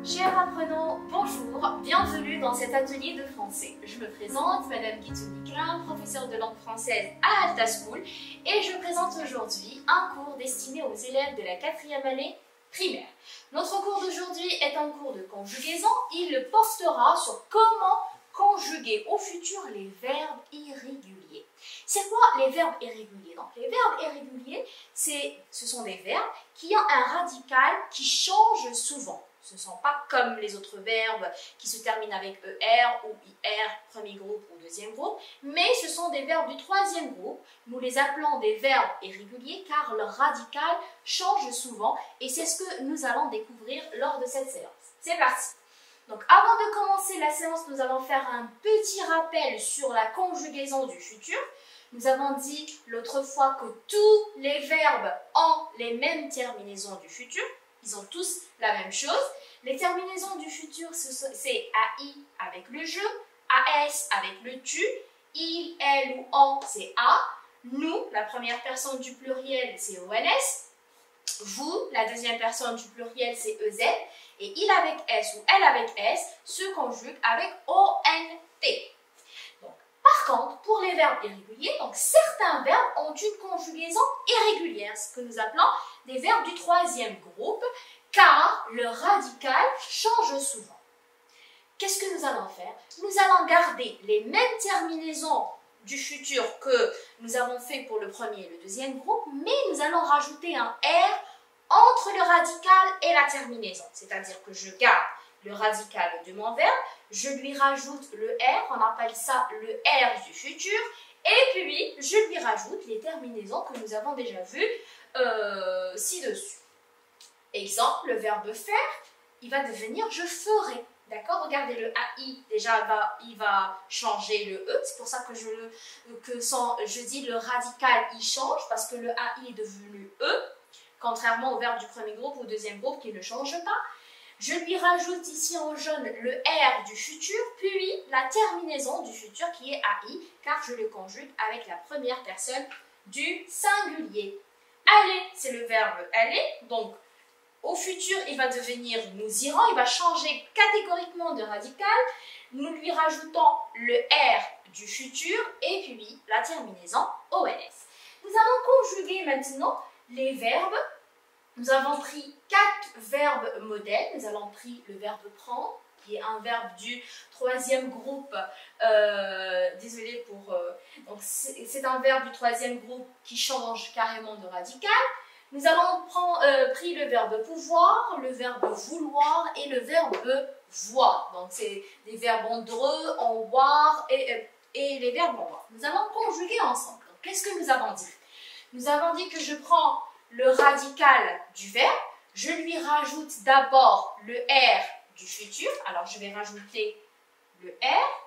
Chers apprenants, bonjour, bienvenue dans cet atelier de français. Je me présente, Madame Guitouni Klein, professeure de langue française à Alta School, et je présente aujourd'hui un cours destiné aux élèves de la 4e année primaire. Notre cours d'aujourd'hui est un cours de conjugaison. Il portera sur comment conjuguer au futur les verbes irréguliers. C'est quoi les verbes irréguliers? Donc, les verbes irréguliers, ce sont des verbes qui ont un radical qui change souvent. Ce ne sont pas comme les autres verbes qui se terminent avec ER ou IR, premier groupe ou deuxième groupe, mais ce sont des verbes du troisième groupe. Nous les appelons des verbes irréguliers car leur radical change souvent et c'est ce que nous allons découvrir lors de cette séance. C'est parti! Donc avant de commencer la séance, nous allons faire un petit rappel sur la conjugaison du futur. Nous avons dit l'autre fois que tous les verbes ont les mêmes terminaisons du futur. Ils ont tous la même chose. Les terminaisons du futur, c'est AI avec le je, AS avec le tu, il, elle ou on, c'est A. Nous, la première personne du pluriel, c'est ONS. Vous, la deuxième personne du pluriel, c'est EZ. Et il avec S ou elle avec S se conjugue avec ONT. Donc, par contre, pour les verbes irréguliers, donc certains verbes ont une conjugaison irrégulière, ce que nous appelons des verbes du troisième groupe, car le radical change souvent. Qu'est-ce que nous allons faire? Nous allons garder les mêmes terminaisons du futur que nous avons fait pour le premier et le deuxième groupe, mais nous allons rajouter un R entre le radical et la terminaison. C'est-à-dire que je garde le radical de mon verbe, je lui rajoute le R, on appelle ça le R du futur, et puis je lui rajoute les terminaisons que nous avons déjà vues ci-dessus. Exemple, le verbe faire, il va devenir je ferai. D'accord? Regardez le AI, déjà il va changer le E. C'est pour ça que je dis le radical il change, parce que le AI est devenu E, contrairement au verbe du premier groupe ou deuxième groupe qui ne change pas. Je lui rajoute ici en jaune le R du futur, puis la terminaison du futur qui est AI, car je le conjugue avec la première personne du singulier. Aller, c'est le verbe aller, donc au futur, il va devenir nous irons, il va changer catégoriquement de radical. Nous lui rajoutons le R du futur et puis la terminaison ONS. Nous allons conjuguer maintenant les verbes. Nous avons pris 4 verbes modèles. Nous avons pris le verbe prendre, qui est un verbe du troisième groupe. Désolée pour... donc c'est un verbe du troisième groupe qui change carrément de radical. Nous avons pris le verbe pouvoir, le verbe vouloir et le verbe voir. Donc, c'est des verbes en dreux, en voir et les verbes en voir. Nous allons conjuguer ensemble. Qu'est-ce que nous avons dit? Nous avons dit que je prends le radical du verbe, je lui rajoute d'abord le R du futur. Alors, je vais rajouter le R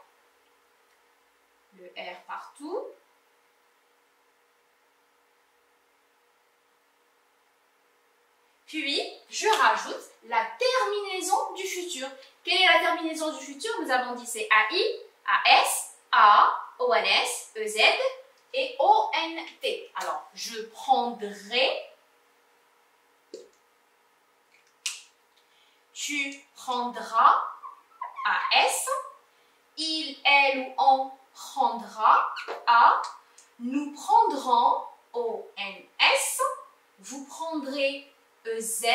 partout. Puis, je rajoute la terminaison du futur. Quelle est la terminaison du futur? Nous avons dit c'est AI, AS, A, ONS, EZ et ONT. Alors, je prendrai, tu prendras, AS, il, elle ou on prendra, A, nous prendrons, ONS, vous prendrez, EZ,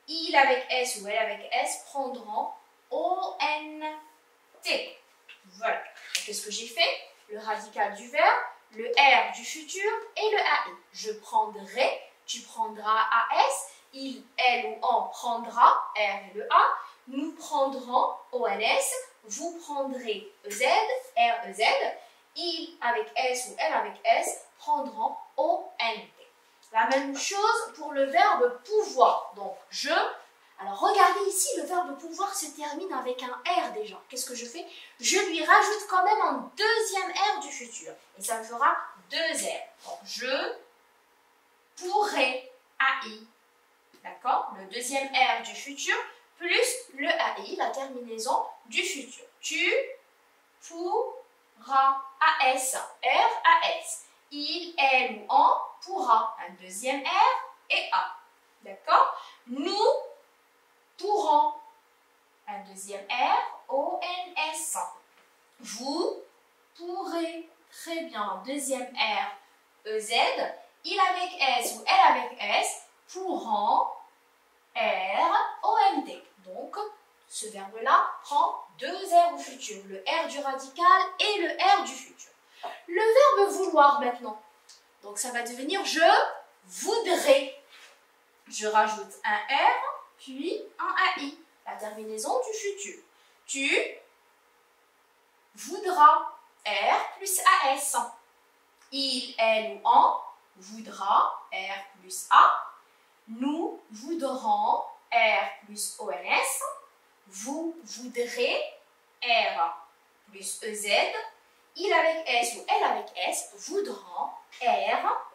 il avec S ou elle avec S prendront ONT. Voilà. Qu'est-ce que j'ai fait? Le radical du verbe, le R du futur et le AI. Je prendrai, tu prendras AS, il, elle ou on prendra R et le A, nous prendrons ONS, vous prendrez EZ, R, EZ, il avec S ou elle avec S prendront ONT. La même chose pour le verbe pouvoir. Donc, je... Alors, regardez ici, le verbe pouvoir se termine avec un R déjà. Qu'est-ce que je fais? Je lui rajoute quand même un deuxième R du futur. Et ça me fera 2 R. Donc, je pourrais AI. D'accord? Le deuxième R du futur plus le AI, la terminaison du futur. Tu pourras AS. R, AS. Il, elle ou on pourra, un deuxième R et A. D'accord? Nous pourrons, un deuxième R, O-N-S. Vous pourrez très bien, deuxième R, E-Z, il avec S ou elle avec S, pourront, R, O-N-T. Donc, ce verbe-là prend deux R au futur, le R du radical et le R du futur. Le verbe vouloir maintenant. Donc, ça va devenir je voudrais. Je rajoute un R, puis un AI, la terminaison du futur. Tu voudras, R plus AS. Il, elle ou on voudra, R plus A. Nous voudrons, R plus ONS. Vous voudrez, R plus EZ. Il avec S ou elle avec S voudront, R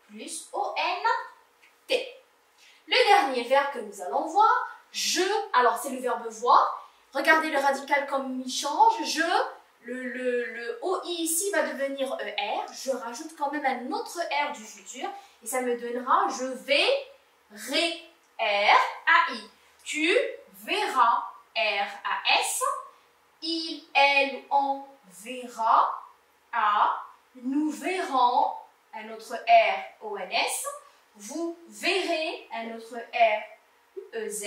plus ONT. Le dernier verbe que nous allons voir, je, alors c'est le verbe voir. Regardez le radical comme il change. Je, le OI ici va devenir ER. Je rajoute quand même un autre R du futur. Et ça me donnera je vais, R, AI. Tu verras, R, AS. Il, elle, on verra, A. Nous verrons, un autre R, ONS. Vous verrez, un autre R, EZ.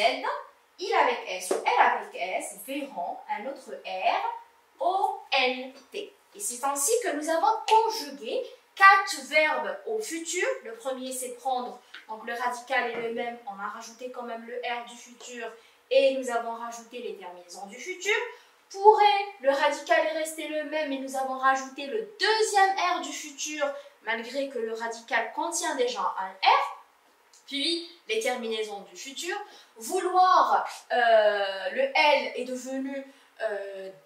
Il avec S ou elle avec S verront, un autre R, ONT. Et c'est ainsi que nous avons conjugué 4 verbes au futur. Le premier, c'est prendre, donc le radical est le même, on a rajouté quand même le R du futur et nous avons rajouté les terminaisons du futur. Pourrait, le radical est resté le même et nous avons rajouté le deuxième R du futur, malgré que le radical contient déjà un R. Puis, les terminaisons du futur. Vouloir, le L est devenu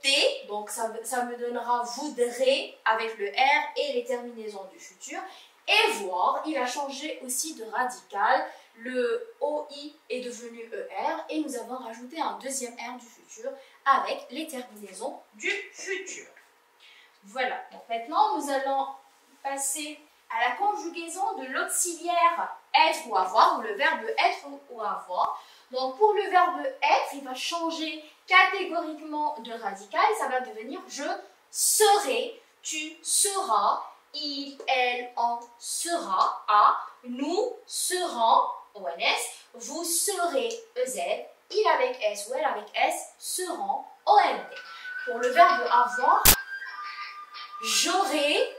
D, donc ça me donnera voudrait avec le R et les terminaisons du futur. Et voir, il a changé aussi de radical. Le OI est devenu ER et nous avons rajouté un deuxième R du futur avec les terminaisons du futur. Voilà, donc maintenant nous allons passer à la conjugaison de l'auxiliaire être ou avoir, ou le verbe être ou avoir. Donc pour le verbe être, il va changer catégoriquement de radical, ça va devenir je serai, tu seras, il, elle, on sera, A, nous serons, ONS, vous serez, EZ, il avec S ou elle avec S seront, ONT. Pour le verbe avoir, j'aurai,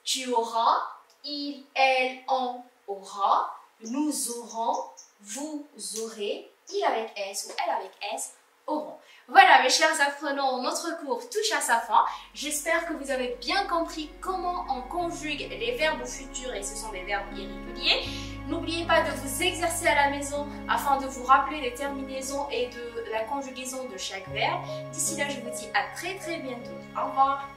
tu auras, il, elle, on aura, nous aurons, vous aurez, il avec S ou elle avec S auront. Voilà mes chers apprenants, notre cours touche à sa fin. J'espère que vous avez bien compris comment on conjugue les verbes au futur et ce sont des verbes irréguliers. N'oubliez pas de vous exercer à la maison afin de vous rappeler les terminaisons et de la conjugaison de chaque verbe. D'ici là, je vous dis à très bientôt. Au revoir.